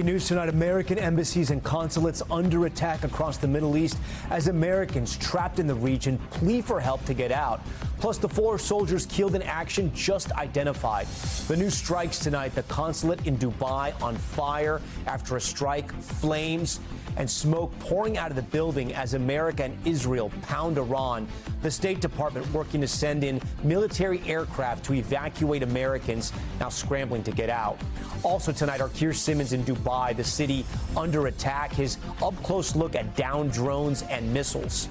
News tonight, American embassies and consulates under attack across the Middle East as Americans trapped in the region plead for help to get out. Plus, the 4 soldiers killed in action just identified. The new strikes tonight, the consulate in Dubai on fire after a strike, flames and smoke pouring out of the building as America and Israel pound Iran. The State Department working to send in military aircraft to evacuate Americans now scrambling to get out. Also tonight, our Keir Simmons in Dubai, the city under attack, his up-close look at downed drones and missiles.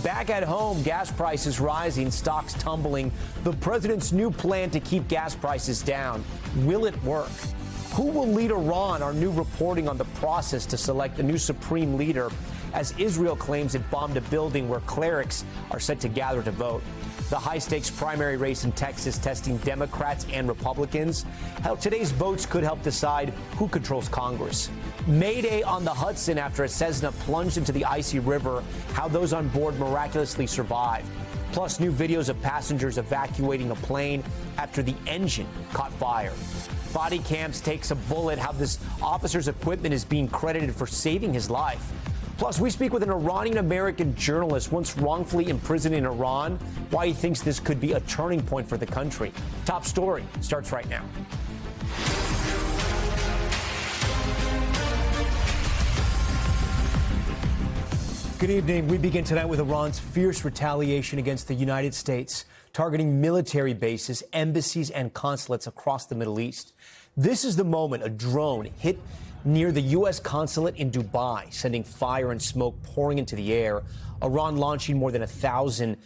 Back at home, gas prices rising, stocks tumbling. The president's new plan to keep gas prices down. Will it work? Who will lead Iran? Our new reporting on the process to select a new supreme leader as Israel claims it bombed a building where clerics are set to gather to vote. The high-stakes primary race in Texas testing Democrats and Republicans. How today's votes could help decide who controls Congress. Mayday on the Hudson after a Cessna plunged into the icy river. How those on board miraculously survived. Plus, new videos of passengers evacuating a plane after the engine caught fire. Body cams takes a bullet. How this officer's equipment is being credited for saving his life. Plus, we speak with an Iranian-American journalist once wrongfully imprisoned in Iran, why he thinks this could be a turning point for the country. Top story starts right now. Good evening. We begin tonight with Iran's fierce retaliation against the United States, targeting military bases, embassies, and consulates across the Middle East. This is the moment a drone hit near the U.S. consulate in Dubai, sending fire and smoke pouring into the air. Iran launching more than 1,000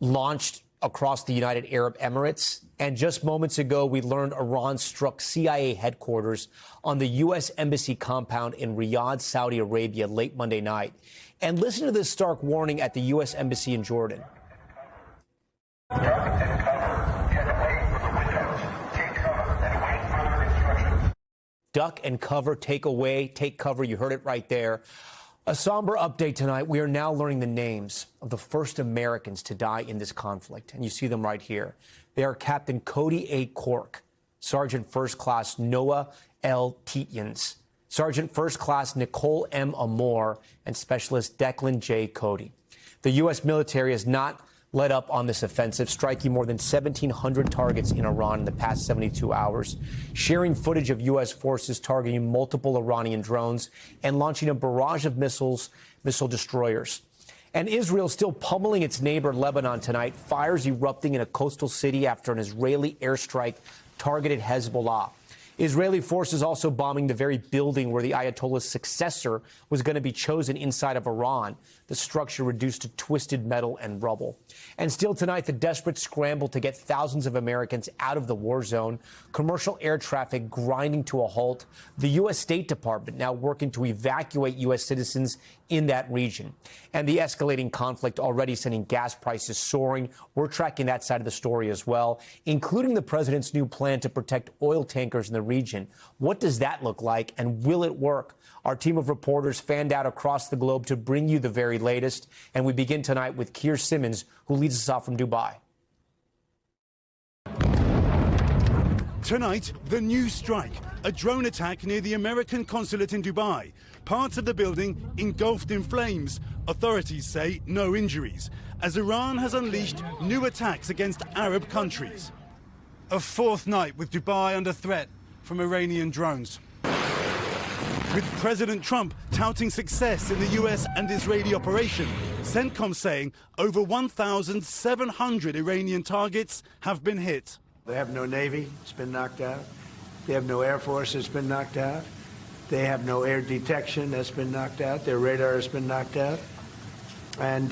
launched across the United Arab Emirates. And just moments ago, we learned Iran struck CIA headquarters on the U.S. embassy compound in Riyadh, Saudi Arabia, late Monday night. And listen to this stark warning at the U.S. embassy in Jordan. Duck and cover, take away, take cover. You heard it right there. A somber update tonight. We are now learning the names of the first Americans to die in this conflict. And you see them right here. They are Captain Cody A. Cork, Sergeant First Class Noah L. Tietjens, Sergeant First Class Nicole M. Amor, and Specialist Declan J. Cody. The U.S. military has not let up on this offensive, striking more than 1,700 targets in Iran in the past 72 hours, sharing footage of U.S. forces targeting multiple Iranian drones and launching a barrage of missile destroyers. And Israel still pummeling its neighbor Lebanon tonight, fires erupting in a coastal city after an Israeli airstrike targeted Hezbollah. Israeli forces also bombing the very building where the Ayatollah's successor was going to be chosen inside of Iran, the structure reduced to twisted metal and rubble. And still tonight, the desperate scramble to get thousands of Americans out of the war zone, commercial air traffic grinding to a halt, the U.S. State Department now working to evacuate U.S. citizens in that region. And the escalating conflict already sending gas prices soaring. We're tracking that side of the story as well, including the president's new plan to protect oil tankers in the region. What does that look like, and will it work? Our team of reporters fanned out across the globe to bring you the very latest. And we begin tonight with Keir Simmons, who leads us off from Dubai. Tonight, the new strike, a drone attack near the American consulate in Dubai. Parts of the building engulfed in flames. Authorities say no injuries, as Iran has unleashed new attacks against Arab countries. A fourth night with Dubai under threat from Iranian drones. With President Trump touting success in the US and Israeli operation, CENTCOM saying over 1,700 Iranian targets have been hit. They have no Navy, it's been knocked out. They have no Air Force, it's been knocked out. They have no air detection, that's been knocked out. Their radar has been knocked out. And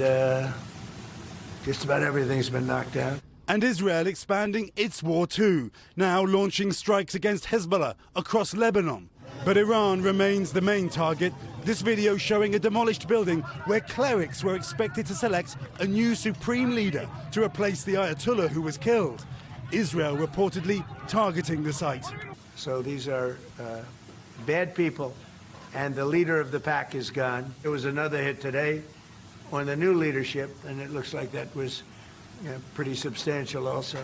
just about everything's been knocked out. And Israel expanding its war too, now launching strikes against Hezbollah across Lebanon. But Iran remains the main target. This video showing a demolished building where clerics were expected to select a new supreme leader to replace the Ayatollah who was killed. Israel reportedly targeting the site. So these are bad people, and the leader of the pack is gone. There was another hit today on the new leadership, and it looks like that was pretty substantial also.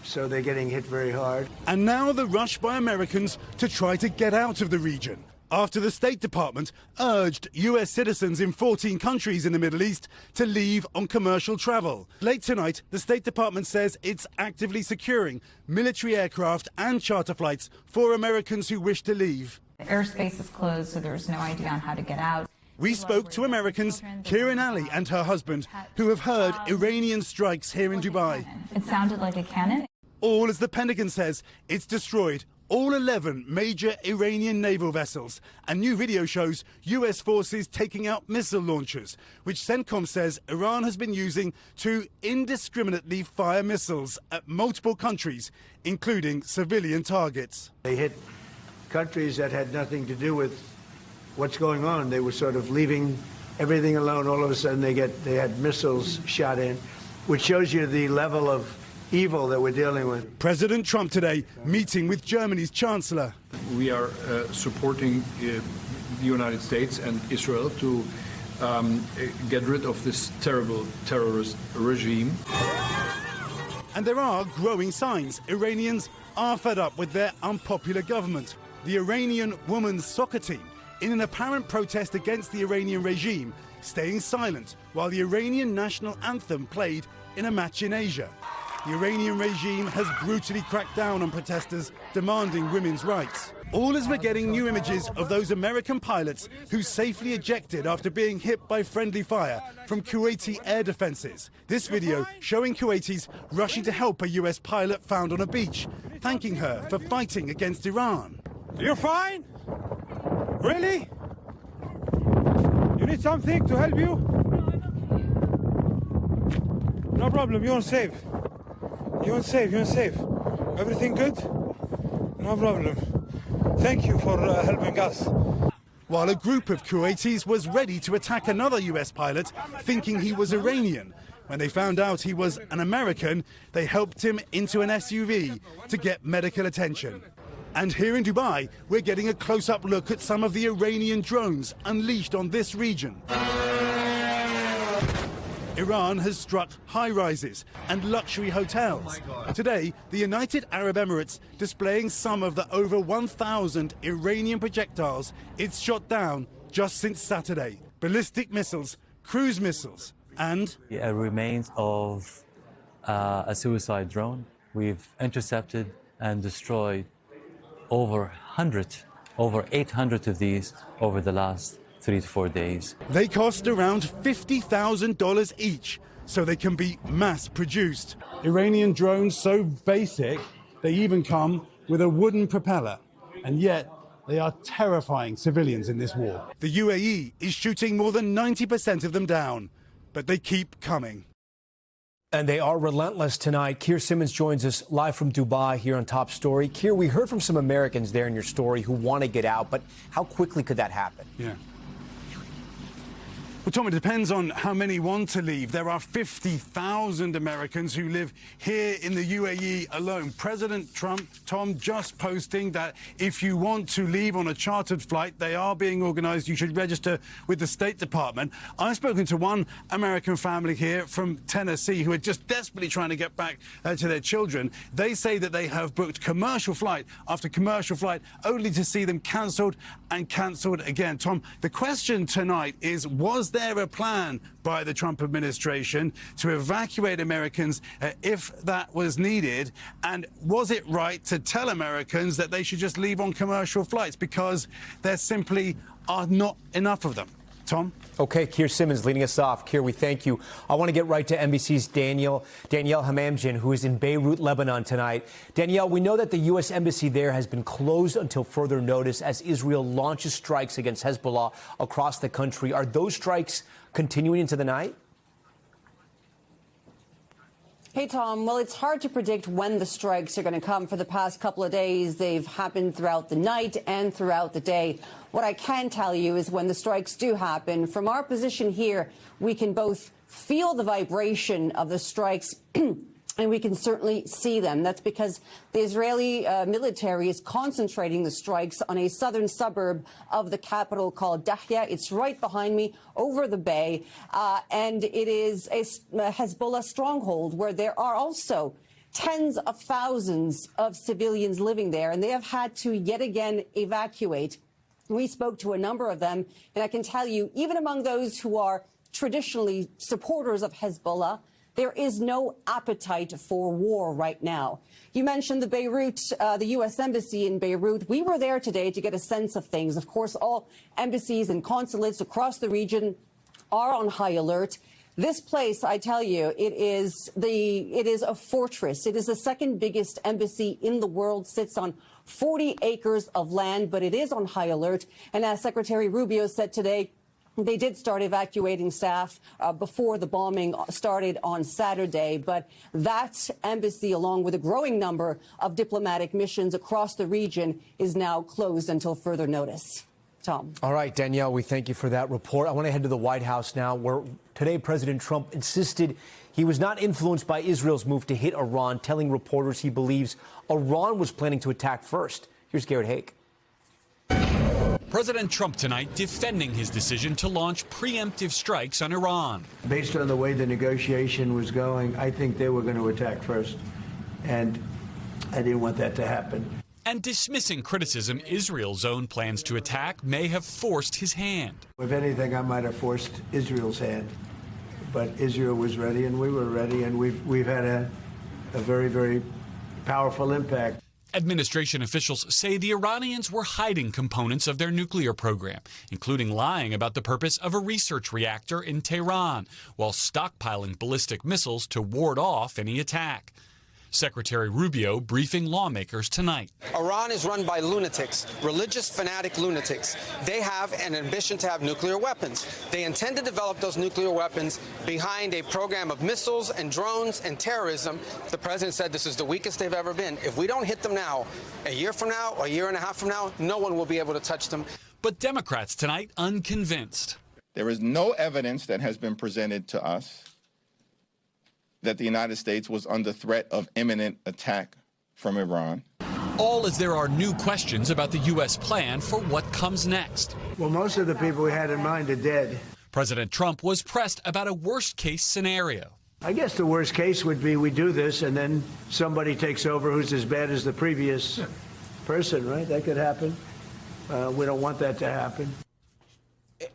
so they're getting hit very hard. And now the rush by Americans to try to get out of the region, after the State Department urged US citizens in 14 countries in the Middle East to leave on commercial travel. Late tonight, the State Department says it's actively securing military aircraft and charter flights for Americans who wish to leave. The airspace is closed, so there's no idea on how to get out. We spoke to Americans, Kiran Ali and her husband, who have heard Iranian strikes here in Dubai. It sounded like a cannon. All as the Pentagon says it's destroyed all 11 major Iranian naval vessels, and new video shows US forces taking out missile launchers, which CENTCOM says Iran has been using to indiscriminately fire missiles at multiple countries, including civilian targets. They hit countries that had nothing to do with what's going on. They were sort of leaving everything alone. All of a sudden they had missiles shot in, which shows you the level of evil that we're dealing with. President Trump today meeting with Germany's Chancellor. We are supporting the United States and Israel to get rid of this terrible terrorist regime. And there are growing signs. Iranians are fed up with their unpopular government. The Iranian women's soccer team, in an apparent protest against the Iranian regime, staying silent while the Iranian national anthem played in a match in Asia. The Iranian regime has brutally cracked down on protesters demanding women's rights. All as we're getting new images of those American pilots who safely ejected after being hit by friendly fire from Kuwaiti air defenses. This video showing Kuwaitis rushing to help a US pilot found on a beach, thanking her for fighting against Iran. You're fine? Really? You need something to help you? No problem, you're safe. You're safe, you're safe. Everything good? No problem. Thank you for helping us. While a group of Kuwaitis was ready to attack another US pilot, thinking he was Iranian. When they found out he was an American, they helped him into an SUV to get medical attention. And here in Dubai, we're getting a close-up look at some of the Iranian drones unleashed on this region. Iran has struck high-rises and luxury hotels. Today, the United Arab Emirates displaying some of the over 1,000 Iranian projectiles it's shot down just since Saturday. Ballistic missiles, cruise missiles, and remains of a suicide drone. We've intercepted and destroyed over 800 of these over the last 3 to 4 days. They cost around $50,000 each, so they can be mass-produced. Iranian drones so basic, they even come with a wooden propeller, and yet they are terrifying civilians in this war. The UAE is shooting more than 90% of them down, but they keep coming. And they are relentless tonight. Keir Simmons joins us live from Dubai here on Top Story. Keir, we heard from some Americans there in your story who want to get out, but how quickly could that happen? Yeah. Well, Tom, it depends on how many want to leave. There are 50,000 Americans who live here in the UAE alone. President Trump, Tom, just posting that if you want to leave on a chartered flight, they are being organized. You should register with the State Department. I've spoken to one American family here from Tennessee who are just desperately trying to get back to their children. They say that they have booked commercial flight after commercial flight only to see them cancelled and cancelled again. Tom, the question tonight is, was there a plan by the Trump administration to evacuate Americans if that was needed? And was it right to tell Americans that they should just leave on commercial flights because there simply are not enough of them? Tom? Okay, Keir Simmons leading us off. Keir, we thank you. I want to get right to NBC's Danielle Hamamdjian, who is in Beirut, Lebanon tonight. Danielle, we know that the U.S. embassy there has been closed until further notice as Israel launches strikes against Hezbollah across the country. Are those strikes continuing into the night? Hey, Tom. Well, it's hard to predict when the strikes are going to come. For the past couple of days, they've happened throughout the night and throughout the day. What I can tell you is when the strikes do happen, from our position here, we can both feel the vibration of the strikes and we can certainly see them. That's because the Israeli military is concentrating the strikes on a southern suburb of the capital called Dahya. It's right behind me over the bay. And it is a Hezbollah stronghold where there are also tens of thousands of civilians living there, and they have had to yet again evacuate. We spoke to a number of them, and I can tell you, even among those who are traditionally supporters of Hezbollah, there is no appetite for war right now. You mentioned the U.S. Embassy in Beirut. We were there today to get a sense of things. Of course, all embassies and consulates across the region are on high alert. This place, I tell you, it is a fortress. It is the second biggest embassy in the world, sits on 40 acres of land, but it is on high alert. And as Secretary Rubio said today, they did start evacuating staff before the bombing started on Saturday. But that embassy, along with a growing number of diplomatic missions across the region, is now closed until further notice. Tom. All right, Danielle, we thank you for that report. I want to head to the White House now, where today President Trump insisted he was not influenced by Israel's move to hit Iran, telling reporters he believes Iran was planning to attack first. Here's Garrett Haake. President Trump tonight defending his decision to launch preemptive strikes on Iran. Based on the way the negotiation was going, I think they were going to attack first, and I didn't want that to happen. And dismissing criticism Israel's own plans to attack may have forced his hand. If anything, I might have forced Israel's hand. But Israel was ready, and we were ready, and we've had a very, very powerful impact. Administration officials say the Iranians were hiding components of their nuclear program, including lying about the purpose of a research reactor in Tehran, while stockpiling ballistic missiles to ward off any attack. Secretary Rubio briefing lawmakers tonight. Iran is run by lunatics, religious fanatic lunatics. They have an ambition to have nuclear weapons. They intend to develop those nuclear weapons behind a program of missiles and drones and terrorism. The president said this is the weakest they've ever been. If we don't hit them now, a year from now, or a year and a half from now, no one will be able to touch them. But Democrats tonight unconvinced. There is no evidence that has been presented to us that the United States was under threat of imminent attack from Iran. All as there are new questions about the U.S. plan for what comes next. Well, most of the people we had in mind are dead. President Trump was pressed about a worst-case scenario. I guess the worst case would be we do this and then somebody takes over who's as bad as the previous person, right? That could happen. We don't want that to happen.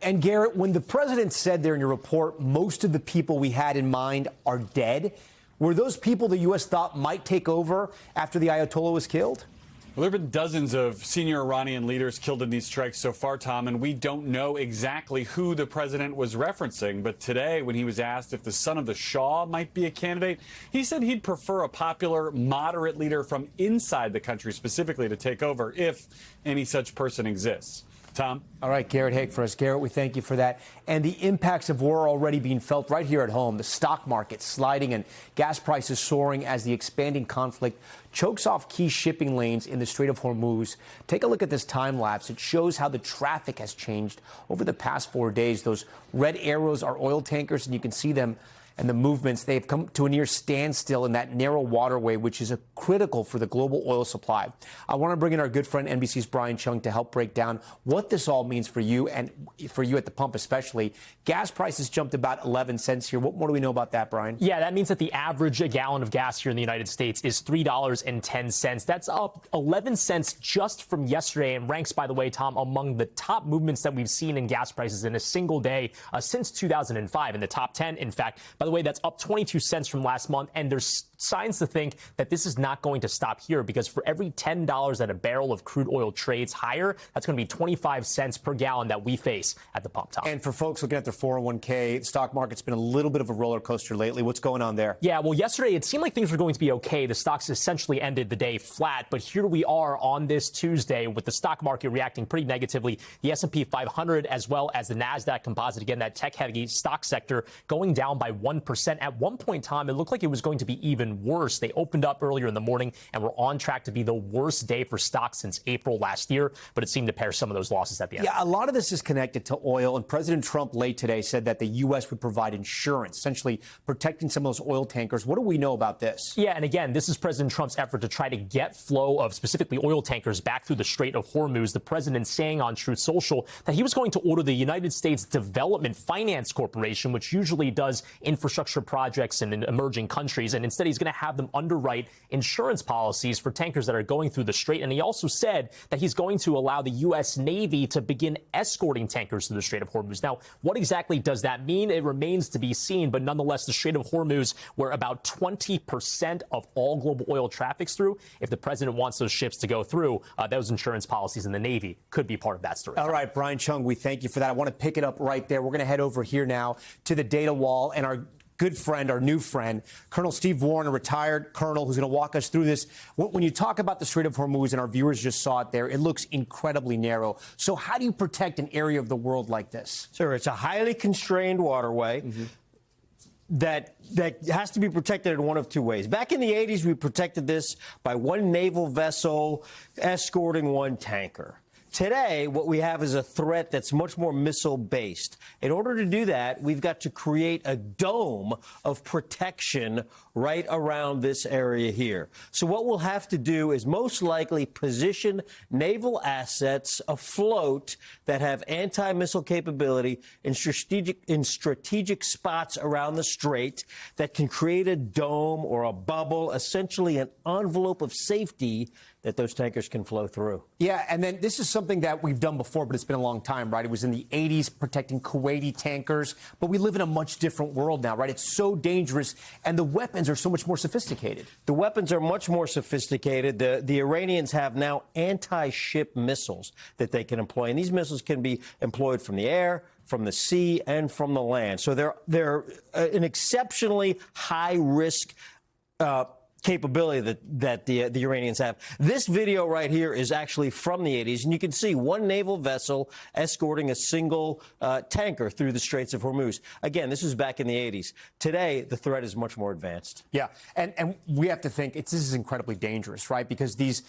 And Garrett, when the president said there in your report, most of the people we had in mind are dead, were those people the U.S. thought might take over after the Ayatollah was killed? Well, there have been dozens of senior Iranian leaders killed in these strikes so far, Tom, and we don't know exactly who the president was referencing. But today, when he was asked if the son of the Shah might be a candidate, he said he'd prefer a popular, moderate leader from inside the country specifically to take over, if any such person exists. Tom? All right, Garrett Haake for us. Garrett, we thank you for that. And the impacts of war are already being felt right here at home. The stock market sliding and gas prices soaring as the expanding conflict chokes off key shipping lanes in the Strait of Hormuz. Take a look at this time lapse. It shows how the traffic has changed over the past 4 days. Those red arrows are oil tankers, and you can see them and the movements. They've come to a near standstill in that narrow waterway, which is critical for the global oil supply. I want to bring in our good friend NBC's Brian Chung to help break down what this all means for you and for you at the pump especially. Gas prices jumped about 11 cents here. What more do we know about that, Brian? Yeah, that means that the average gallon of gas here in the United States is $3.10. That's up 11 cents just from yesterday and ranks, by the way, Tom, among the top movements that we've seen in gas prices in a single day since 2005. In the top 10, in fact. By the way, that's up 22 cents from last month, and there's signs to think that this is not going to stop here, because for every $10 that a barrel of crude oil trades higher, that's going to be 25 cents per gallon that we face at the pump, Tom. And for folks looking at their 401k, the stock market's been a little bit of a roller coaster lately. What's going on there? Yeah, well, yesterday it seemed like things were going to be okay. The stocks essentially ended the day flat, but here we are on this Tuesday with the stock market reacting pretty negatively. The S&P 500 as well as the NASDAQ composite, again, that tech-heavy stock sector, going down by 1%. At one point, Tom, it looked like it was going to be even worse. They opened up earlier in the morning and were on track to be the worst day for stocks since April last year, but it seemed to pair some of those losses at the end. Yeah, a lot of this is connected to oil, and President Trump late today said that the U.S. would provide insurance, essentially protecting some of those oil tankers. What do we know about this? Yeah, and again, this is President Trump's effort to try to get flow of specifically oil tankers back through the Strait of Hormuz. The president saying on Truth Social that he was going to order the United States Development Finance Corporation, which usually does infrastructure infrastructure projects in emerging countries, and instead he's going to have them underwrite insurance policies for tankers that are going through the Strait. And he also said that he's going to allow the U.S. Navy to begin escorting tankers through the Strait of Hormuz. Now, what exactly does that mean? It remains to be seen, but nonetheless, the Strait of Hormuz, where about 20% of all global oil traffics through, if the president wants those ships to go through, those insurance policies in the Navy could be part of that story. All right, Brian Chung, we thank you for that. I want to pick it up right there. We're going to head over here now to the data wall and our good friend, our new friend, Colonel Steve Warren, a retired colonel who's going to walk us through this. When you talk about the Strait of Hormuz, and our viewers just saw it there, it looks incredibly narrow. So how do you protect an area of the world like this? Sure, it's a highly constrained waterway. That has to be protected in one of two ways. Back in the 80s, we protected this by one naval vessel escorting one tanker. Today, what we have is a threat that's much more missile-based. In order to do that, we've got to create a dome of protection right around this area here. So what we'll have to do is most likely position naval assets afloat that have anti-missile capability in strategic spots around the strait that can create a dome or a bubble, essentially an envelope of safety that those tankers can flow through. Yeah, and then this is something that we've done before, but it's been a long time, right? It was in the 80s protecting Kuwaiti tankers, but we live in a much different world now, right? It's so dangerous, and the weapons are so much more sophisticated. The weapons are much more sophisticated. The Iranians have now anti-ship missiles that they can employ, and these missiles can be employed from the air, from the sea, and from the land. So they're an exceptionally high-risk capability that the Iranians have. This video right here is actually from the 80s, and you can see one naval vessel escorting a single tanker through the Straits of Hormuz. Again, this was back in the 80s. Today, the threat is much more advanced. Yeah, and we have to think this is incredibly dangerous, right? Because these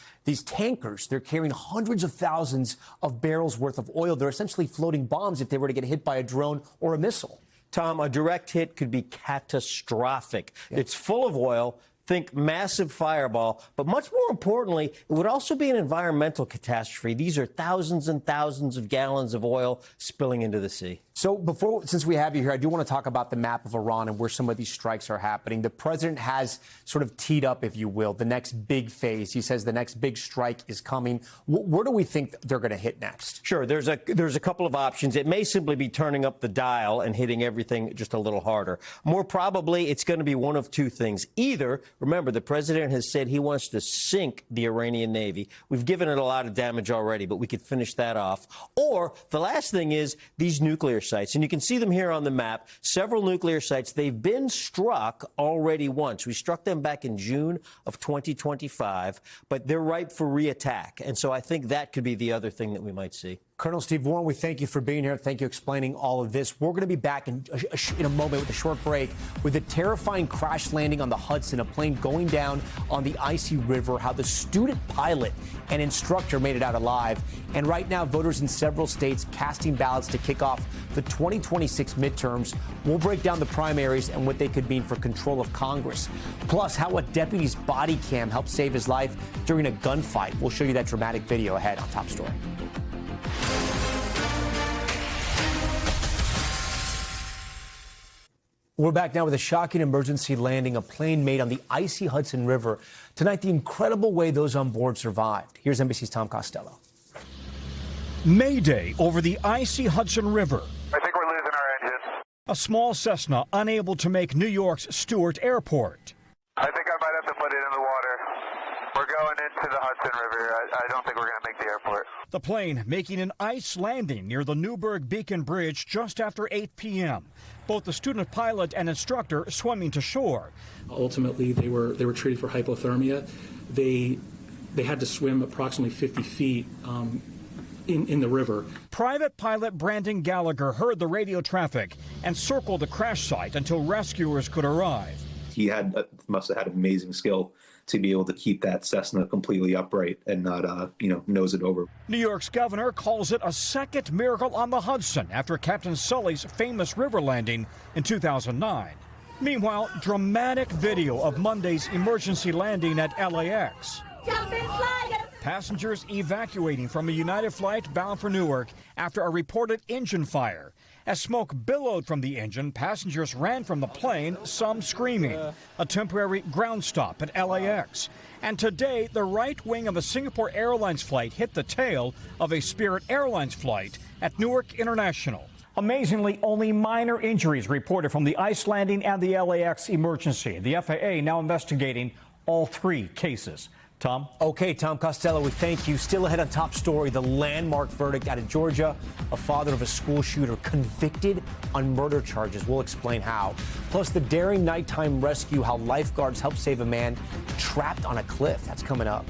tankers, they're carrying hundreds of thousands of barrels worth of oil. They're essentially floating bombs if they were to get hit by a drone or a missile. Tom, a direct hit could be catastrophic. Yeah. It's full of oil. Think massive fireball, but much more importantly, it would also be an environmental catastrophe. These are thousands and thousands of gallons of oil spilling into the sea. So since we have you here, I do want to talk about the map of Iran and where some of these strikes are happening. The president has sort of teed up, if you will, the next big phase. He says the next big strike is coming. Where do we think they're going to hit next? Sure. There's a couple of options. It may simply be turning up the dial and hitting everything just a little harder. More probably, it's going to be one of two things. Either, remember, the president has said he wants to sink the Iranian Navy. We've given it a lot of damage already, but we could finish that off. Or the last thing is these nuclear sites. And you can see them here on the map. Several nuclear sites. They've been struck already once. We struck them back in June of 2025, but they're ripe for re-attack. And so I think that could be the other thing that we might see. Colonel Steve Warren, we thank you for being here. Thank you for explaining all of this. We're going to be back in a moment with a short break with a terrifying crash landing on the Hudson, a plane going down on the icy river, how the student pilot and instructor made it out alive. And right now, voters in several states casting ballots to kick off the 2026 midterms. We'll break down the primaries and what they could mean for control of Congress. Plus, how a deputy's body cam helped save his life during a gunfight. We'll show you that dramatic video ahead on Top Story. We're back now with a shocking emergency landing, a plane made on the icy Hudson River. Tonight, the incredible way those on board survived. Here's NBC's Tom Costello. Mayday over the icy Hudson River. I think we're losing our engines. A small Cessna unable to make New York's Stewart Airport. I think I might have to put it in the water. We're going into the Hudson River. I don't think we're going to make the airport. The plane making an ice landing near the Newburgh Beacon Bridge just after 8 p.m. Both the student pilot and instructor swimming to shore. Ultimately, they were treated for hypothermia. They had to swim approximately 50 feet in the river. Private pilot Brandon Gallagher heard the radio traffic and circled the crash site until rescuers could arrive. He must have had amazing skill to be able to keep that Cessna completely upright and not, nose it over. New York's governor calls it a second miracle on the Hudson after Captain Sully's famous river landing in 2009. Meanwhile, dramatic video of Monday's emergency landing at LAX. Passengers evacuating from a United flight bound for Newark after a reported engine fire. As smoke billowed from the engine, passengers ran from the plane, some screaming. A temporary ground stop at LAX. And today, the right wing of a Singapore Airlines flight hit the tail of a Spirit Airlines flight at Newark International. Amazingly, only minor injuries reported from the ice landing and the LAX emergency. The FAA now investigating all 3 cases. Tom? Okay, Tom Costello, we thank you. Still ahead on top story, the landmark verdict out of Georgia. A father of a school shooter convicted on murder charges. We'll explain how. Plus, the daring nighttime rescue, how lifeguards helped save a man trapped on a cliff. That's coming up.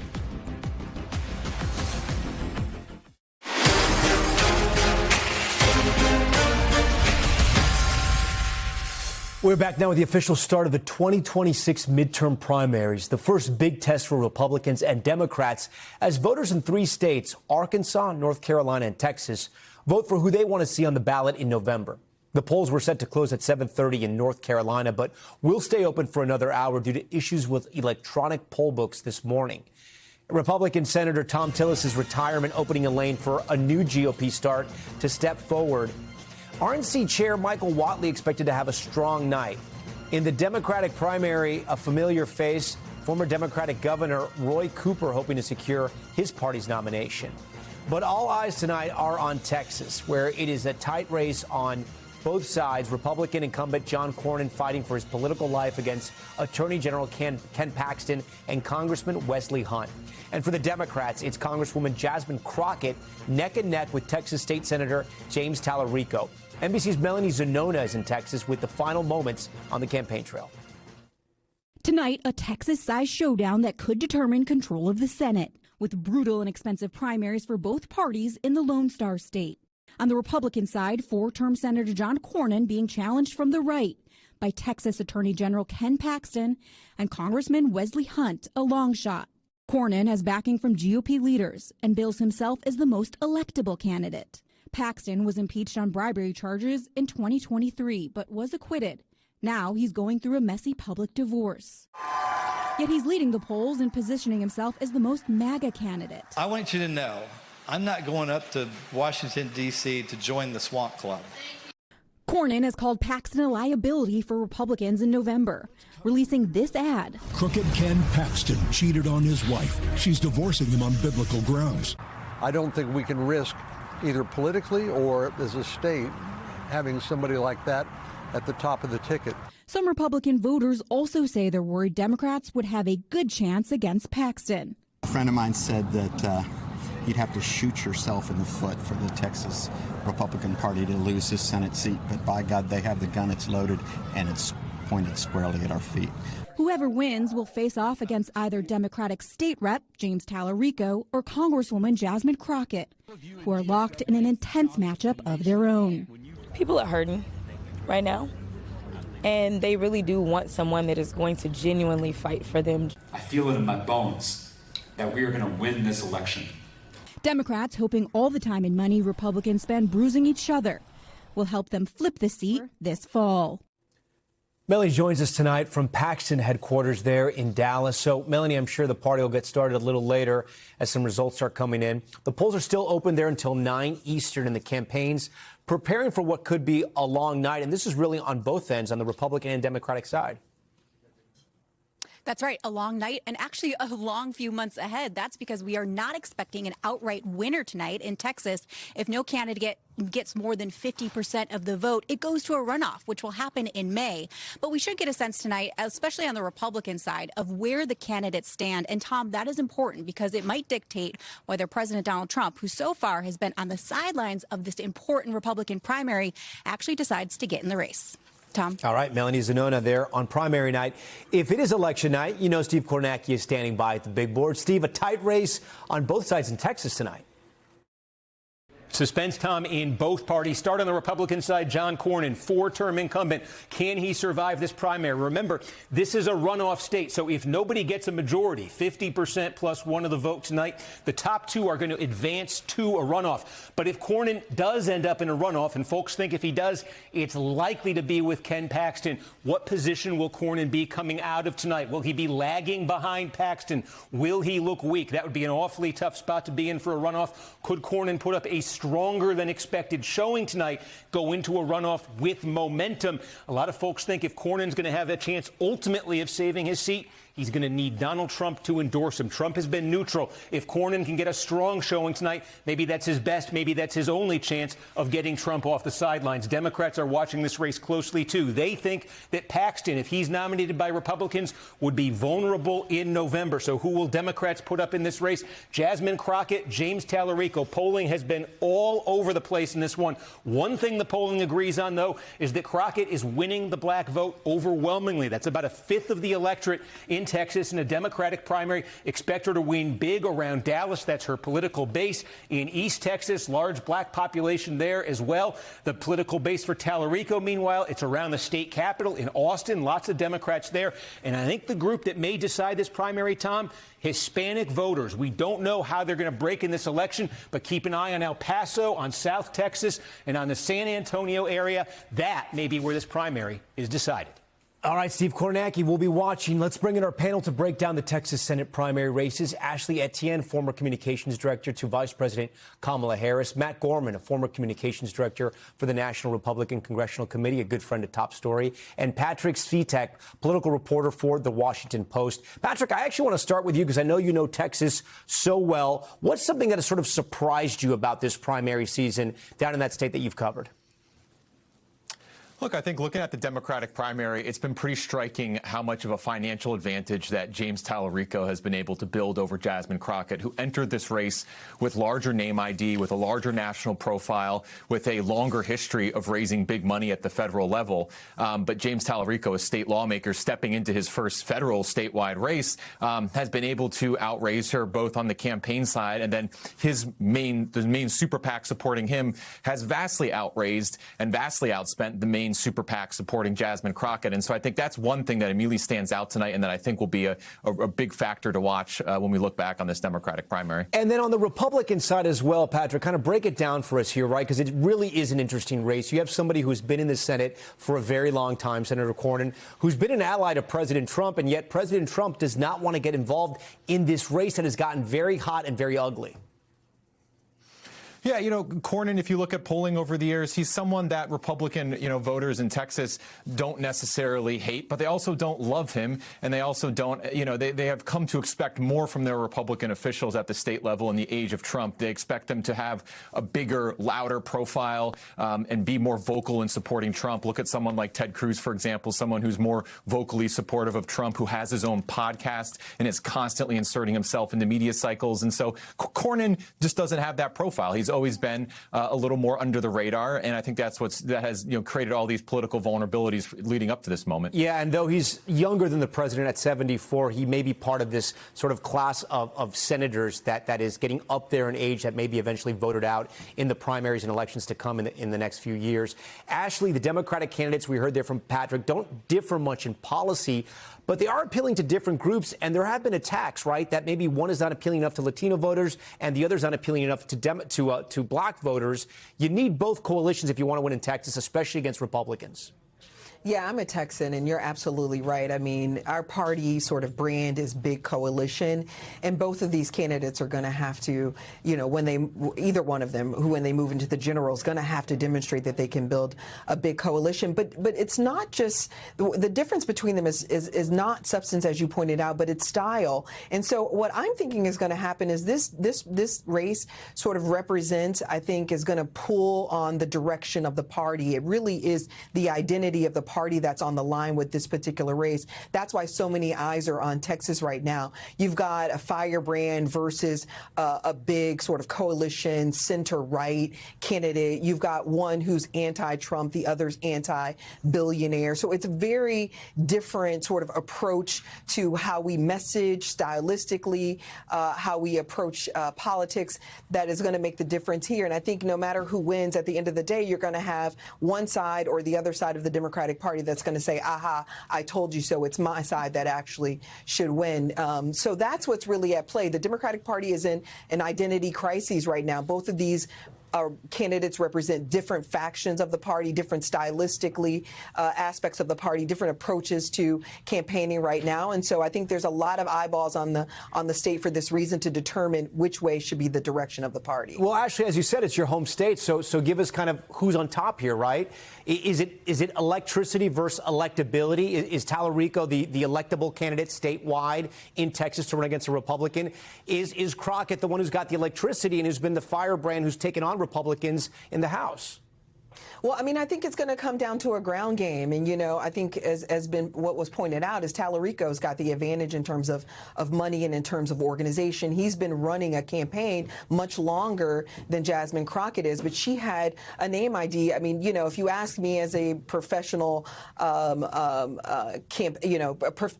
We're back now with the official start of the 2026 midterm primaries, the first big test for Republicans and Democrats as voters in 3 states, Arkansas, North Carolina, and Texas, vote for who they want to see on the ballot in November. The polls were set to close at 7:30 in North Carolina, but will stay open for another hour due to issues with electronic poll books this morning. Republican Senator Tom Tillis's retirement opening a lane for a new GOP start to step forward. RNC Chair Michael Whatley expected to have a strong night. In the Democratic primary, a familiar face, former Democratic Governor Roy Cooper hoping to secure his party's nomination. But all eyes tonight are on Texas, where it is a tight race on both sides. Republican incumbent John Cornyn fighting for his political life against Attorney General Ken Paxton and Congressman Wesley Hunt. And for the Democrats, it's Congresswoman Jasmine Crockett neck and neck with Texas State Senator James Tallarico. NBC's Melanie Zanona is in Texas with the final moments on the campaign trail. Tonight, a Texas-sized showdown that could determine control of the Senate, with brutal and expensive primaries for both parties in the Lone Star State. On the Republican side, 4-term Senator John Cornyn being challenged from the right by Texas Attorney General Ken Paxton and Congressman Wesley Hunt, a long shot. Cornyn has backing from GOP leaders and bills himself as the most electable candidate. Paxton was impeached on bribery charges in 2023, but was acquitted. Now he's going through a messy public divorce. Yet he's leading the polls and positioning himself as the most MAGA candidate. I want you to know, I'm not going up to Washington, D.C. to join the swamp club. Cornyn has called Paxton a liability for Republicans in November, releasing this ad. Crooked Ken Paxton cheated on his wife. She's divorcing him on biblical grounds. I don't think we can risk, either politically or as a state, having somebody like that at the top of the ticket. Some Republican voters also say they're worried Democrats would have a good chance against Paxton. A friend of mine said that you'd have to shoot yourself in the foot for the Texas Republican Party to lose his Senate seat, but by God, they have the gun, it's loaded, and it's pointed squarely at our feet. Whoever wins will face off against either Democratic State Rep James Tallarico or Congresswoman Jasmine Crockett, who are locked in an intense matchup of their own. People are hurting right now, and they really do want someone that is going to genuinely fight for them. I feel it in my bones that we are going to win this election. Democrats hoping all the time and money Republicans spend bruising each other will help them flip the seat this fall. Melanie joins us tonight from Paxton headquarters there in Dallas. So, Melanie, I'm sure the party will get started a little later as some results start coming in. The polls are still open there until 9 Eastern, and the campaigns preparing for what could be a long night. And this is really on both ends, on the Republican and Democratic side. That's right, a long night and actually a long few months ahead. That's because we are not expecting an outright winner tonight in Texas. If no candidate gets more than 50% of the vote, it goes to a runoff, which will happen in May. But we should get a sense tonight, especially on the Republican side, of where the candidates stand. And Tom, that is important because it might dictate whether President Donald Trump, who so far has been on the sidelines of this important Republican primary, actually decides to get in the race. Tom. All right, Melanie Zanona there on primary night. If it is election night, you know Steve Kornacki is standing by at the big board. Steve, a tight race on both sides in Texas tonight. Suspense, Tom, in both parties. Start on the Republican side. John Cornyn, four-term incumbent. Can he survive this primary? Remember, this is a runoff state, so if nobody gets a majority, 50% plus one of the vote tonight, the top two are going to advance to a runoff. But if Cornyn does end up in a runoff, and folks think if he does, it's likely to be with Ken Paxton, what position will Cornyn be coming out of tonight? Will he be lagging behind Paxton? Will he look weak? That would be an awfully tough spot to be in for a runoff. Could Cornyn put up a stronger than expected showing tonight, go into a runoff with momentum? A lot of folks think if Cornyn's going to have a chance ultimately of saving his seat, he's going to need Donald Trump to endorse him. Trump has been neutral. If Cornyn can get a strong showing tonight, maybe that's his best, maybe that's his only chance of getting Trump off the sidelines. Democrats are watching this race closely, too. They think that Paxton, if he's nominated by Republicans, would be vulnerable in November. So who will Democrats put up in this race? Jasmine Crockett, James Tallarico. Polling has been all over the place in this one. One thing the polling agrees on, though, is that Crockett is winning the black vote overwhelmingly. That's about a fifth of the electorate in Texas in a Democratic primary. Expect her to win big around Dallas. That's her political base. In East Texas, large black population there as well. The political base for Tallarico, meanwhile, it's around the state capitol in Austin. Lots of Democrats there. And I think the group that may decide this primary, Tom, Hispanic voters. We don't know how they're going to break in this election, but keep an eye on El Paso, on South Texas, and on the San Antonio area. That may be where this primary is decided. All right, Steve Kornacki, we'll be watching. Let's bring in our panel to break down the Texas Senate primary races. Ashley Etienne, former communications director to Vice President Kamala Harris. Matt Gorman, a former communications director for the National Republican Congressional Committee, a good friend of Top Story. And Patrick Svitek, political reporter for The Washington Post. Patrick, I actually want to start with you because I know you know Texas so well. What's something that has sort of surprised you about this primary season down in that state that you've covered? Look, I think looking at the Democratic primary, it's been pretty striking how much of a financial advantage that James Tallarico has been able to build over Jasmine Crockett, who entered this race with larger name ID, with a larger national profile, with a longer history of raising big money at the federal level. But James Tallarico, a state lawmaker stepping into his first federal statewide race, has been able to outraise her both on the campaign side, and then the main super PAC supporting him has vastly outraised and vastly outspent the main super PAC supporting Jasmine Crockett. And so I think that's one thing that immediately stands out tonight and that I think will be a big factor to watch when we look back on this Democratic primary. And then on the Republican side as well, Patrick, kind of break it down for us here, right? Because it really is an interesting race. You have somebody who's been in the Senate for a very long time, Senator Cornyn, who's been an ally to President Trump, and yet President Trump does not want to get involved in this race that has gotten very hot and very ugly. Yeah, Cornyn, if you look at polling over the years, he's someone that Republican, voters in Texas don't necessarily hate, but they also don't love him. And they also don't, they have come to expect more from their Republican officials at the state level in the age of Trump. They expect them to have a bigger, louder profile and be more vocal in supporting Trump. Look at someone like Ted Cruz, for example, someone who's more vocally supportive of Trump, who has his own podcast and is constantly inserting himself into media cycles. And so Cornyn just doesn't have that profile. He's always been a little more under the radar, and I think that has created all these political vulnerabilities leading up to this moment. Yeah, and though he's younger than the president at 74, he may be part of this sort of class of senators that is getting up there in age that may be eventually voted out in the primaries and elections to come in the next few years. Ashley, the Democratic candidates we heard there from Patrick don't differ much in policy, but they are appealing to different groups, and there have been attacks, right, that maybe one is not appealing enough to Latino voters and the other is not appealing enough to black voters. You need both coalitions if you want to win in Texas, especially against Republicans. Yeah, I'm a Texan, and you're absolutely right. I mean, our party sort of brand is big coalition, and both of these candidates are going to have to, either one of them, when they move into the general, is going to have to demonstrate that they can build a big coalition. But it's not just the difference between them is not substance, as you pointed out, but it's style. And so what I'm thinking is going to happen is this race sort of represents, I think, is going to pull on the direction of the party. It really is the identity of the party party that's on the line with this particular race. That's why so many eyes are on Texas right now. You've got a firebrand versus a big sort of coalition center-right candidate. You've got one who's anti-Trump, the other's anti-billionaire. So it's a very different sort of approach to how we message stylistically, how we approach politics that is going to make the difference here. And I think no matter who wins, at the end of the day, you're going to have one side or the other side of the Democratic Party that's going to say, aha, I told you so. It's my side that actually should win. So that's what's really at play. The Democratic Party is in an identity crisis right now. Both of these candidates represent different factions of the party, different stylistically aspects of the party, different approaches to campaigning right now. And so I think there's a lot of eyeballs on the state for this reason to determine which way should be the direction of the party. Well, Ashley, as you said, it's your home state. So give us kind of who's on top here, right? Is it electricity versus electability? Is Tallarico the electable candidate statewide in Texas to run against a Republican? Is Crockett the one who's got the electricity and who's been the firebrand who's taken on Republicans in the House? Well, I mean, I think it's going to come down to a ground game. And, you know, I think as been what was pointed out is Tallarico's got the advantage in terms of money and in terms of organization. He's been running a campaign much longer than Jasmine Crockett is, but she had a name ID. I mean, you know, if you ask me as a professional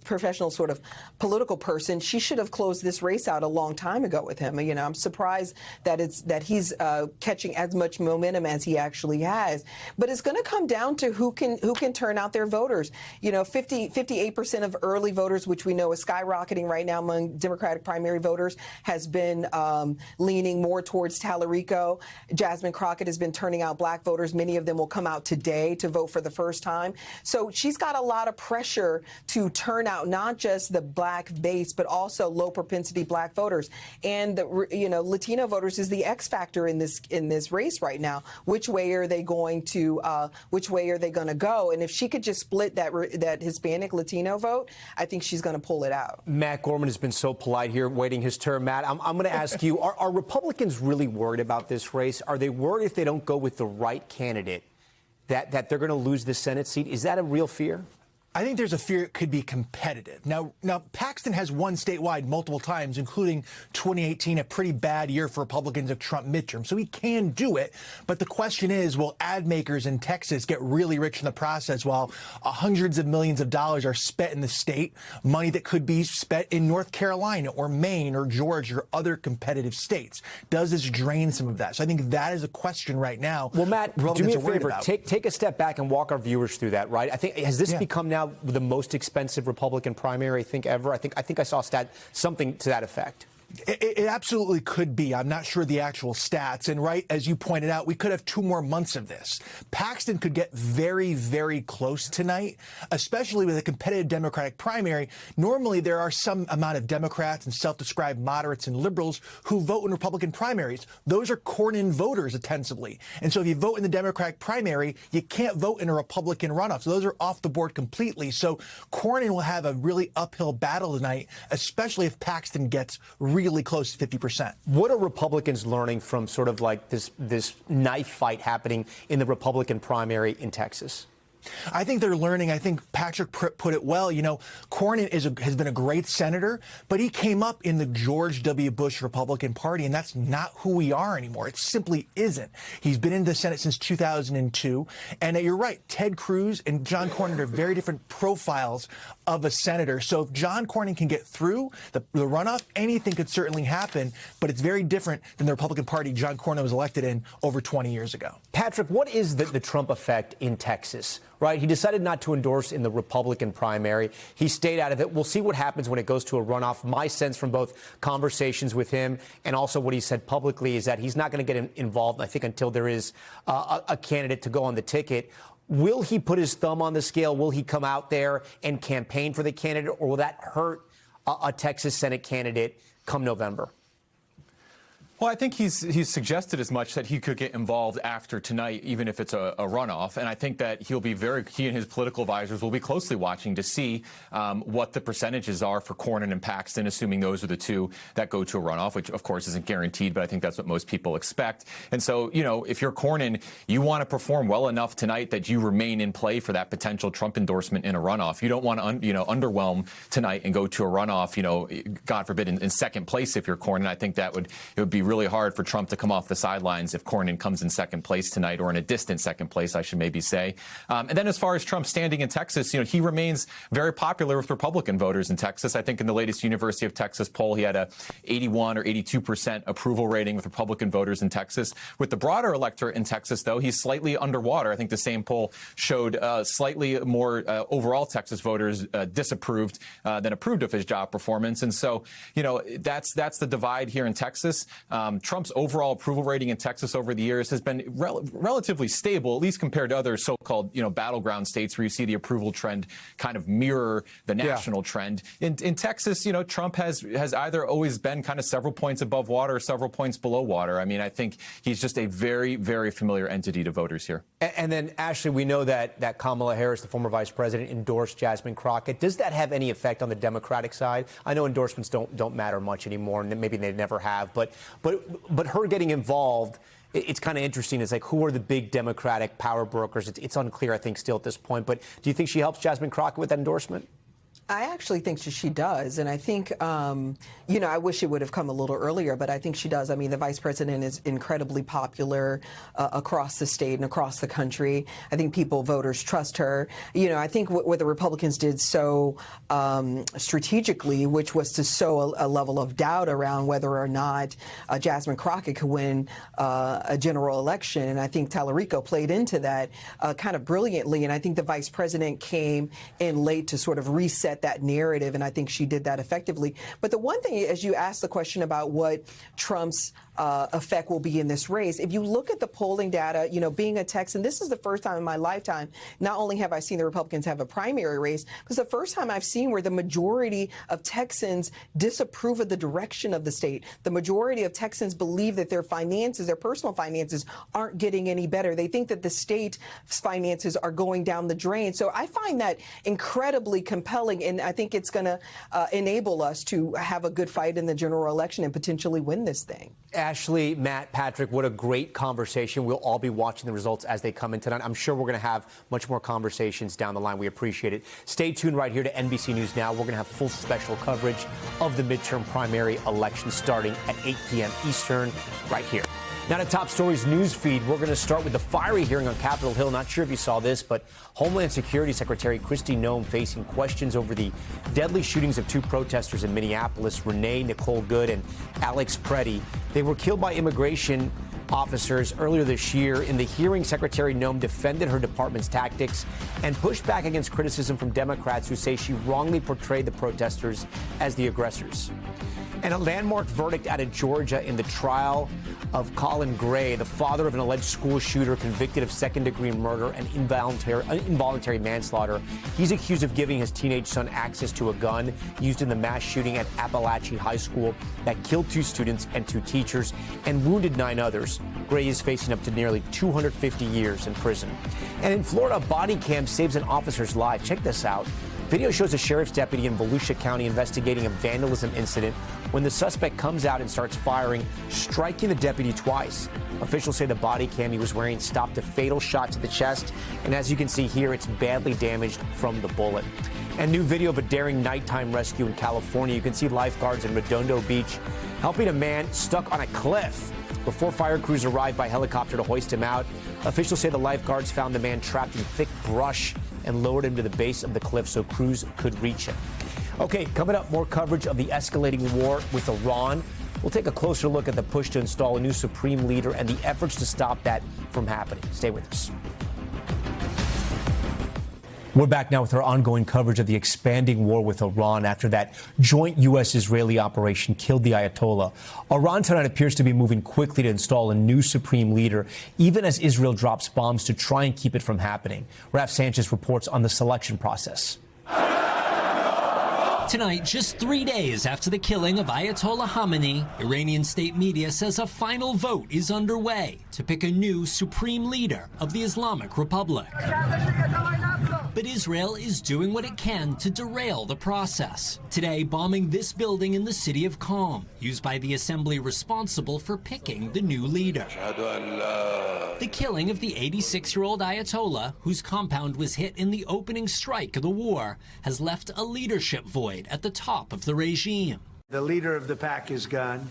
professional sort of political person, she should have closed this race out a long time ago with him. You know, I'm surprised that he's catching as much momentum as he actually has. But it's going to come down to who can turn out their voters. You know, 58% of early voters, which we know is skyrocketing right now among Democratic primary voters, has been leaning more towards Tallarico. Jasmine Crockett has been turning out black voters. Many of them will come out today to vote for the first time. So she's got a lot of pressure to turn out not just the black base, but also low propensity black voters. And Latino voters is the X factor in this race right now. Which way are they going to go? And if she could just split that Hispanic Latino vote, I think she's going to pull it out. Matt Gorman has been so polite here, waiting his turn. Matt, I'm going to ask you: Are Republicans really worried about this race? Are they worried if they don't go with the right candidate that they're going to lose the Senate seat? Is that a real fear? I think there's a fear it could be competitive. Now Paxton has won statewide multiple times, including 2018, a pretty bad year for Republicans of Trump midterm. So he can do it. But the question is, will ad makers in Texas get really rich in the process while hundreds of millions of dollars are spent in the state, money that could be spent in North Carolina or Maine or Georgia or other competitive states? Does this drain some of that? So I think that is a question right now. Well, Matt, do me a favor. Take a step back and walk our viewers through that, right? I think, has this become now the most expensive Republican primary, I think, ever? I think I saw something to that effect. It absolutely could be. I'm not sure the actual stats. And right, as you pointed out, we could have 2 more months of this. Paxton could get very, very close tonight, especially with a competitive Democratic primary. Normally, there are some amount of Democrats and self-described moderates and liberals who vote in Republican primaries. Those are Cornyn voters, ostensibly. And so if you vote in the Democratic primary, you can't vote in a Republican runoff. So those are off the board completely. So Cornyn will have a really uphill battle tonight, especially if Paxton gets really close to 50%. What are Republicans learning from sort of like this knife fight happening in the Republican primary in Texas? I think they're learning. I think Patrick put it well. You know, Cornyn has been a great senator, but he came up in the George W. Bush Republican Party, and that's not who we are anymore. It simply isn't. He's been in the Senate since 2002. And you're right, Ted Cruz and John Cornyn are very different profiles of a senator. So if John Cornyn can get through the runoff, anything could certainly happen, but it's very different than the Republican Party John Cornyn was elected in over 20 years ago. Patrick, what is the Trump effect in Texas? Right? He decided not to endorse in the Republican primary. He stayed out of it. We'll see what happens when it goes to a runoff. My sense from both conversations with him and also what he said publicly is that he's not going to get involved, I think, until there is a candidate to go on the ticket. Will he put his thumb on the scale? Will he come out there and campaign for the candidate, or will that hurt a Texas Senate candidate come November? Well, I think he's suggested as much that he could get involved after tonight, even if it's a runoff. And I think that he and his political advisors will be closely watching to see what the percentages are for Cornyn and Paxton, assuming those are the two that go to a runoff, which of course isn't guaranteed, but I think that's what most people expect. And so, if you're Cornyn, you want to perform well enough tonight that you remain in play for that potential Trump endorsement in a runoff. You don't want to, underwhelm tonight and go to a runoff, God forbid, in second place if you're Cornyn. I think it would be really hard for Trump to come off the sidelines if Cornyn comes in second place tonight, or in a distant second place, I should maybe say. And then as far as Trump's standing in Texas, he remains very popular with Republican voters in Texas. I think in the latest University of Texas poll, he had a 81 or 82% approval rating with Republican voters in Texas. With the broader electorate in Texas, though, he's slightly underwater. I think the same poll showed slightly more overall Texas voters disapproved than approved of his job performance. And so, that's the divide here in Texas. Trump's overall approval rating in Texas over the years has been relatively stable, at least compared to other so-called, battleground states where you see the approval trend kind of mirror the national trend. In Texas, Trump has either always been kind of several points above water or several points below water. I mean, I think he's just a very, very familiar entity to voters here. And then, Ashley, we know that Kamala Harris, the former vice president, endorsed Jasmine Crockett. Does that have any effect on the Democratic side? I know endorsements don't matter much anymore, and maybe they never have, but her getting involved, it's kind of interesting. It's like, who are the big Democratic power brokers? It's unclear, I think, still at this point. But do you think she helps Jasmine Crockett with that endorsement? I actually think she does. And I think, I wish it would have come a little earlier, but I think she does. I mean, the vice president is incredibly popular across the state and across the country. I think voters trust her. I think what the Republicans did so strategically, which was to sow a level of doubt around whether or not Jasmine Crockett could win a general election. And I think Tallarico played into that kind of brilliantly. And I think the vice president came in late to sort of reset that narrative, and I think she did that effectively. But the one thing, as you asked the question about what Trump's effect will be in this race, if you look at the polling data, being a Texan, this is the first time in my lifetime, not only have I seen the Republicans have a primary race, but it's the first time I've seen where the majority of Texans disapprove of the direction of the state. The majority of Texans believe that their personal finances, aren't getting any better. They think that the state's finances are going down the drain. So I find that incredibly compelling, and I think it's going to enable us to have a good fight in the general election and potentially win this thing. Ashley, Matt, Patrick, what a great conversation. We'll all be watching the results as they come in tonight. I'm sure we're going to have much more conversations down the line. We appreciate it. Stay tuned right here to NBC News Now. We're going to have full special coverage of the midterm primary election starting at 8 p.m. Eastern right here. Now to top stories news feed. We're going to start with the fiery hearing on Capitol Hill. Not sure if you saw this, but Homeland Security Secretary Kristi Noem facing questions over the deadly shootings of two protesters in Minneapolis, Renee Nicole Good and Alex Preddy. They were killed by immigration officers earlier this year. In the hearing, Secretary Noem defended her department's tactics and pushed back against criticism from Democrats who say she wrongly portrayed the protesters as the aggressors. And a landmark verdict out of Georgia in the trial of Colin Gray, the father of an alleged school shooter convicted of second-degree murder and involuntary manslaughter. He's accused of giving his teenage son access to a gun used in the mass shooting at Appalachian High School that killed 2 students and 2 teachers and wounded 9 others. Gray is facing up to nearly 250 years in prison. And in Florida, a body cam saves an officer's life. Check this out. Video shows a sheriff's deputy in Volusia County investigating a vandalism incident when the suspect comes out and starts firing, striking the deputy twice. Officials say the body cam he was wearing stopped a fatal shot to the chest, and as you can see here, it's badly damaged from the bullet. And new video of a daring nighttime rescue in California. You can see lifeguards in Redondo Beach helping a man stuck on a cliff. Before fire crews arrived by helicopter to hoist him out, officials say the lifeguards found the man trapped in thick brush and lowered him to the base of the cliff so crews could reach him. Okay, coming up, more coverage of the escalating war with Iran. We'll take a closer look at the push to install a new supreme leader and the efforts to stop that from happening. Stay with us. We're back now with our ongoing coverage of the expanding war with Iran after that joint U.S.-Israeli operation killed the Ayatollah. Iran tonight appears to be moving quickly to install a new supreme leader, even as Israel drops bombs to try and keep it from happening. Raf Sanchez reports on the selection process. Tonight, just 3 days after the killing of Ayatollah Khamenei, Iranian state media says a final vote is underway to pick a new supreme leader of the Islamic Republic. But Israel is doing what it can to derail the process. Today, bombing this building in the city of Qom, used by the assembly responsible for picking the new leader. The killing of the 86-year-old Ayatollah, whose compound was hit in the opening strike of the war, has left a leadership void at the top of the regime. The leader of the pack is gone,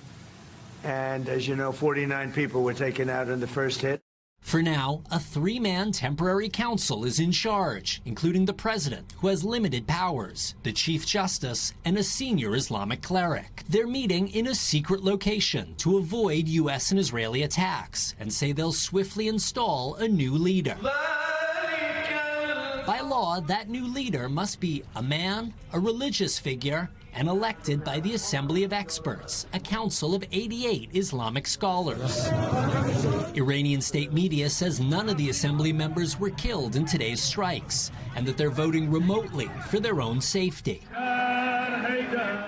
and as you know, 49 people were taken out in the first hit. For now, a three-man temporary council is in charge, including the president, who has limited powers, the chief justice, and a senior Islamic cleric. They're meeting in a secret location to avoid U.S. and Israeli attacks and say they'll swiftly install a new leader. By law, that new leader must be a man, a religious figure, and elected by the Assembly of Experts, a council of 88 Islamic scholars. Iranian state media says none of the assembly members were killed in today's strikes, and that they're voting remotely for their own safety.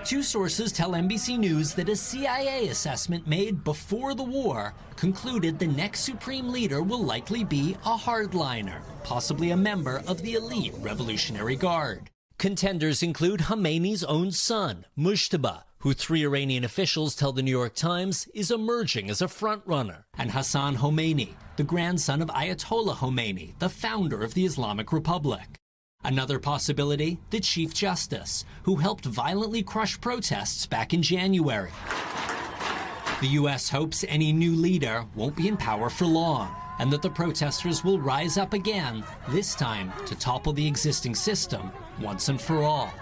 Two sources tell NBC News that a CIA assessment made before the war concluded the next supreme leader will likely be a hardliner, possibly a member of the elite Revolutionary Guard. Contenders include Khamenei's own son, Mujtaba, who three Iranian officials tell the New York Times is emerging as a frontrunner, and Hassan Khomeini, the grandson of Ayatollah Khomeini, the founder of the Islamic Republic. Another possibility, the Chief Justice, who helped violently crush protests back in January. The U.S. hopes any new leader won't be in power for long, and that the protesters will rise up again, this time to topple the existing system once and for all.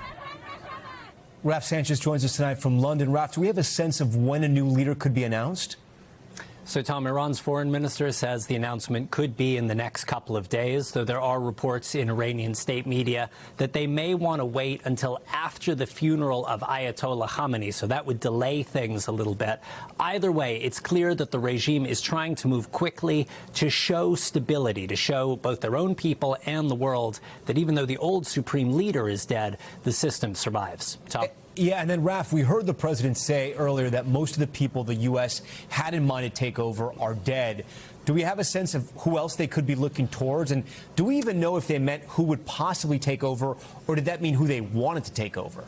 Raf Sanchez joins us tonight from London. Raf, do we have a sense of when a new leader could be announced? So, Tom, Iran's foreign minister says the announcement could be in the next couple of days, though there are reports in Iranian state media that they may want to wait until after the funeral of Ayatollah Khamenei, so that would delay things a little bit. Either way, it's clear that the regime is trying to move quickly to show stability, to show both their own people and the world that even though the old supreme leader is dead, the system survives. Tom? Yeah, and then, Raf, we heard the president say earlier that most of the people the U.S. had in mind to take over are dead. Do we have a sense of who else they could be looking towards? And do we even know if they meant who would possibly take over, or did that mean who they wanted to take over?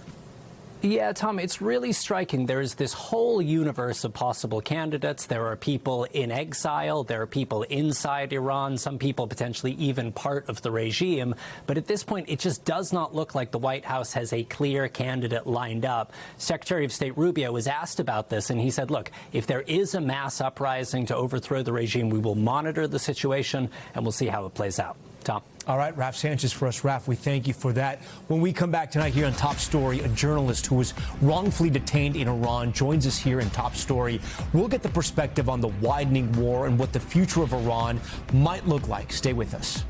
Yeah, Tom, it's really striking. There is this whole universe of possible candidates. There are people in exile. There are people inside Iran, some people potentially even part of the regime. But at this point, it just does not look like the White House has a clear candidate lined up. Secretary of State Rubio was asked about this, and he said, look, if there is a mass uprising to overthrow the regime, we will monitor the situation, and we'll see how it plays out. Tom. All right, Raf Sanchez for us. Raf, we thank you for that. When we come back tonight here on Top Story, a journalist who was wrongfully detained in Iran joins us here in Top Story. We'll get the perspective on the widening war and what the future of Iran might look like. Stay with us.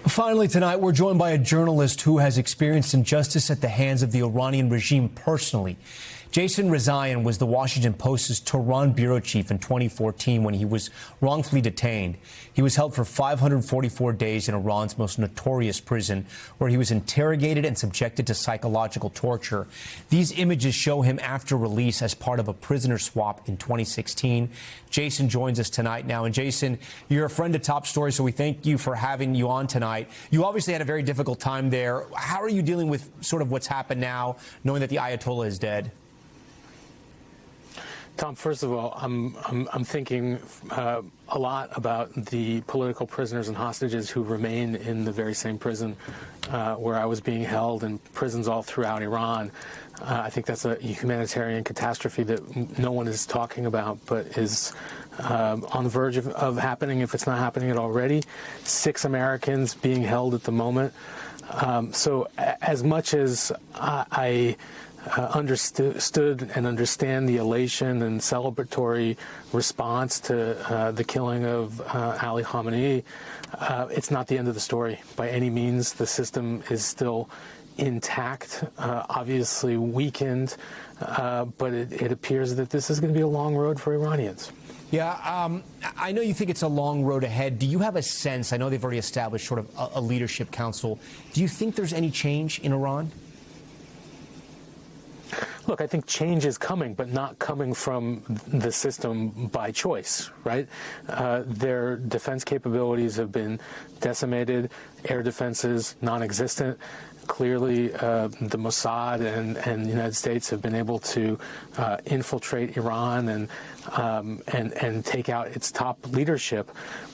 Finally tonight, we're joined by a journalist who has experienced injustice at the hands of the Iranian regime personally. Jason Rezaian was the Washington Post's Tehran bureau chief in 2014 when he was wrongfully detained. He was held for 544 days in Iran's most notorious prison, where he was interrogated and subjected to psychological torture. These images show him after release as part of a prisoner swap in 2016. Jason joins us tonight now. And Jason, you're a friend of Top Story, so we thank you for having you on tonight. You obviously had a very difficult time there. How are you dealing with sort of what's happened now, knowing that the Ayatollah is dead? Tom, first of all, I'm thinking a lot about the political prisoners and hostages who remain in the very same prison where I was being held, and prisons all throughout Iran. I think that's a humanitarian catastrophe that no one is talking about, but is on the verge of happening if it's not happening it already. 6 Americans being held at the moment. So as much as I understood and understand the elation and celebratory response to the killing of Ali Khamenei, it's not the end of the story by any means. The system is still intact, obviously weakened, but it appears that this is going to be a long road for Iranians. Yeah, I know you think it's a long road ahead. Do you have a sense? I know they've already established sort of a leadership council. Do you think there's any change in Iran? Look, I think change is coming, but not coming from the system by choice, right? Their defense capabilities have been decimated, air defenses non-existent. Clearly, the Mossad and the United States have been able to infiltrate Iran and take out its top leadership.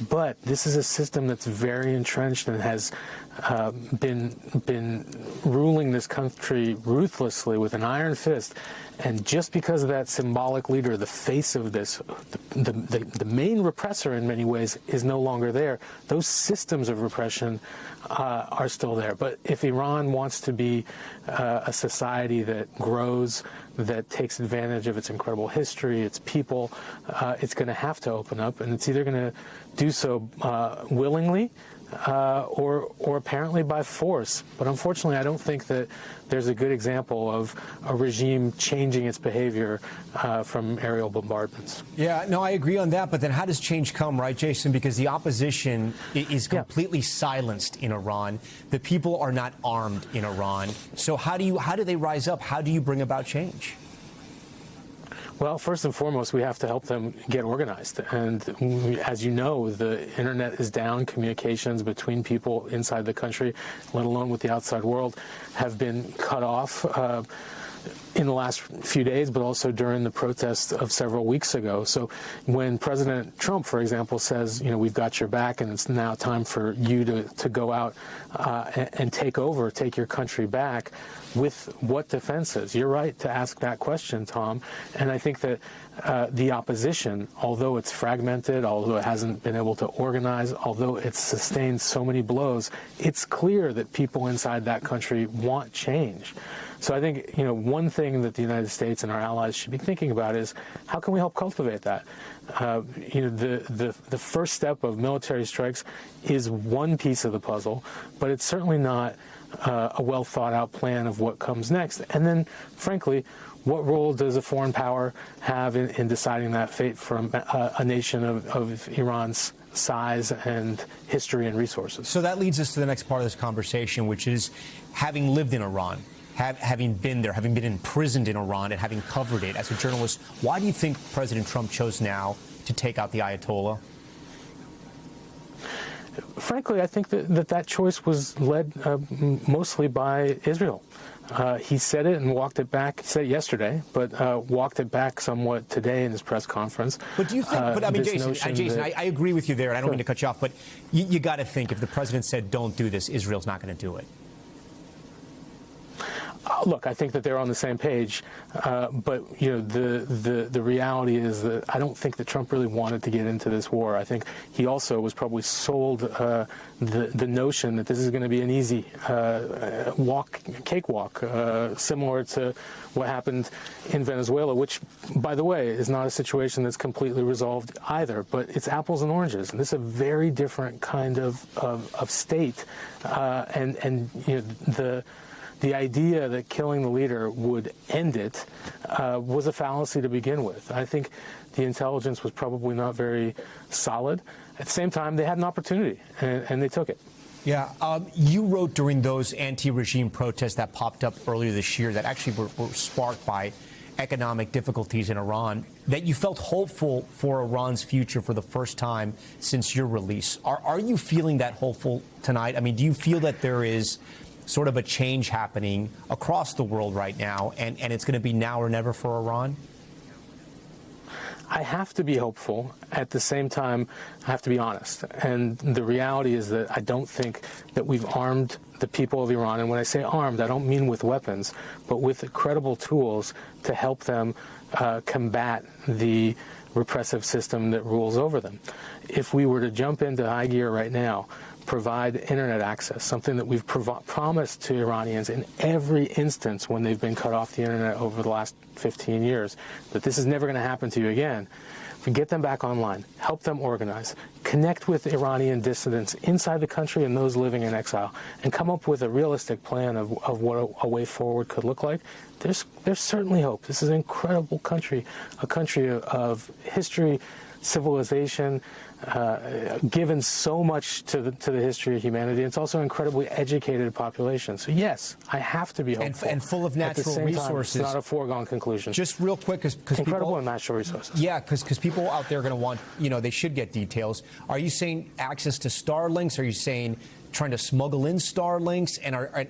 But this is a system that's very entrenched and has been ruling this country ruthlessly with an iron fist. And just because of that symbolic leader, the face of this, the main repressor in many ways is no longer there. Those systems of repression are still there. But if Iran wants to be a society that grows, that takes advantage of its incredible history, its people, it's going to have to open up, and it's either going to do so willingly or apparently by force. But unfortunately, I don't think that there's a good example of a regime changing its behavior from aerial bombardments. Yeah, no, I agree on that. But then how does change come, right, Jason? Because the opposition is completely silenced in Iran. The people are not armed in Iran. So how do they rise up? How do you bring about change? Well, first and foremost, we have to help them get organized. And as you know, the internet is down. Communications between people inside the country, let alone with the outside world, have been cut off in the last few days, but also during the protests of several weeks ago. So when President Trump, for example, says, you know, we've got your back and it's now time for you to go out and take over, take your country back, with what defenses? You're right to ask that question, Tom. And I think that the opposition, although it's fragmented, although it hasn't been able to organize, although it's sustained so many blows, it's clear that people inside that country want change. So I think, you know, one thing that the United States and our allies should be thinking about is how can we help cultivate that? You know, the first step of military strikes is one piece of the puzzle, but it's certainly not a well-thought-out plan of what comes next. And then, frankly, what role does a foreign power have in deciding that fate for a nation of Iran's size and history and resources? So that leads us to the next part of this conversation, which is having lived in Iran, having been there, having been imprisoned in Iran, and having covered it as a journalist, why do you think President Trump chose now to take out the Ayatollah? Frankly, I think that choice was led mostly by Israel. He said it and walked it back. He said it yesterday, but walked it back somewhat today in his press conference. But do you think? But I mean, Jason, I agree with you there, and I don't mean to cut you off, but you got to think if the president said, "Don't do this," Israel's not going to do it. Look, I think that they're on the same page, but you know the reality is that I don't think that Trump really wanted to get into this war. I think he also was probably sold the notion that this is going to be an easy cakewalk, similar to what happened in Venezuela, which, by the way, is not a situation that's completely resolved either. But it's apples and oranges, and this is a very different kind of state, and you know the idea that killing the leader would end it was a fallacy to begin with. I think the intelligence was probably not very solid. At the same time, they had an opportunity, and they took it. Yeah, you wrote during those anti-regime protests that popped up earlier this year that actually were sparked by economic difficulties in Iran, that you felt hopeful for Iran's future for the first time since your release. Are you feeling that hopeful tonight? I mean, do you feel that there is sort of a change happening across the world right now, and it's going to be now or never for Iran? I have to be hopeful. At the same time, I have to be honest. And the reality is that I don't think that we've armed the people of Iran. And when I say armed, I don't mean with weapons, but with credible tools to help them combat the repressive system that rules over them. If we were to jump into high gear right now, provide internet access, something that we've promised to Iranians in every instance when they've been cut off the internet over the last 15 years, that this is never going to happen to you again. If we get them back online, help them organize, connect with Iranian dissidents inside the country and those living in exile, and come up with a realistic plan of what a way forward could look like, there's certainly hope. This is an incredible country, a country of history, civilization, given so much to the history of humanity. It's also an incredibly educated population. So yes, I have to be hopeful. And full of natural resources. Time, it's not a foregone conclusion. Just real quick, because incredible people, natural resources. Yeah, because people out there are going to want, they should get details. Are you saying access to Starlinks? Are you saying trying to smuggle in Starlinks?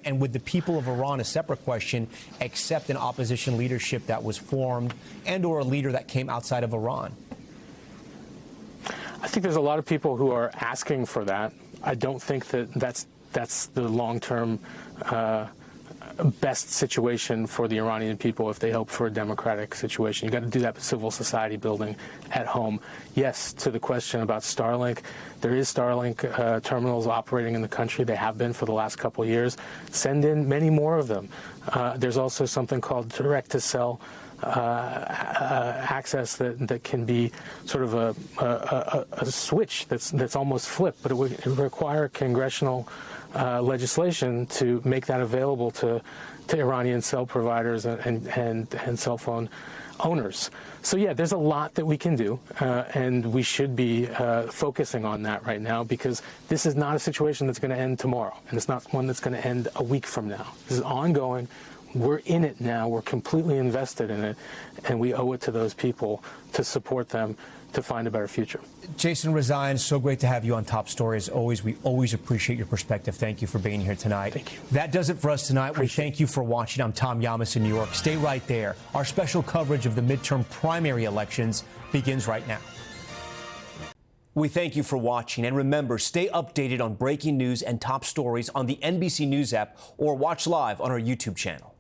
And would the people of Iran, a separate question, accept an opposition leadership that was formed and/or a leader that came outside of Iran? I think there's a lot of people who are asking for that. I don't think that's the long-term best situation for the Iranian people if they hope for a democratic situation. You got to do that civil society building at home. Yes, to the question about Starlink, there is Starlink terminals operating in the country. They have been for the last couple of years. Send in many more of them. There's also something called direct-to-cell access that can be sort of a switch that's almost flipped, but it would require congressional legislation to make that available to Iranian cell providers and cell phone owners. So yeah, there's a lot that we can do, and we should be focusing on that right now, because this is not a situation that's going to end tomorrow, and it's not one that's going to end a week from now. This is ongoing. We're in it now. We're completely invested in it, and we owe it to those people to support them to find a better future. Jason Rezaian, so great to have you on Top Story as always. We always appreciate your perspective. Thank you for being here tonight. Thank you. That does it for us tonight. We thank you for watching. I'm Tom Llamas in New York. Stay right there. Our special coverage of the midterm primary elections begins right now. We thank you for watching, and remember, stay updated on breaking news and top stories on the NBC News app or watch live on our YouTube channel.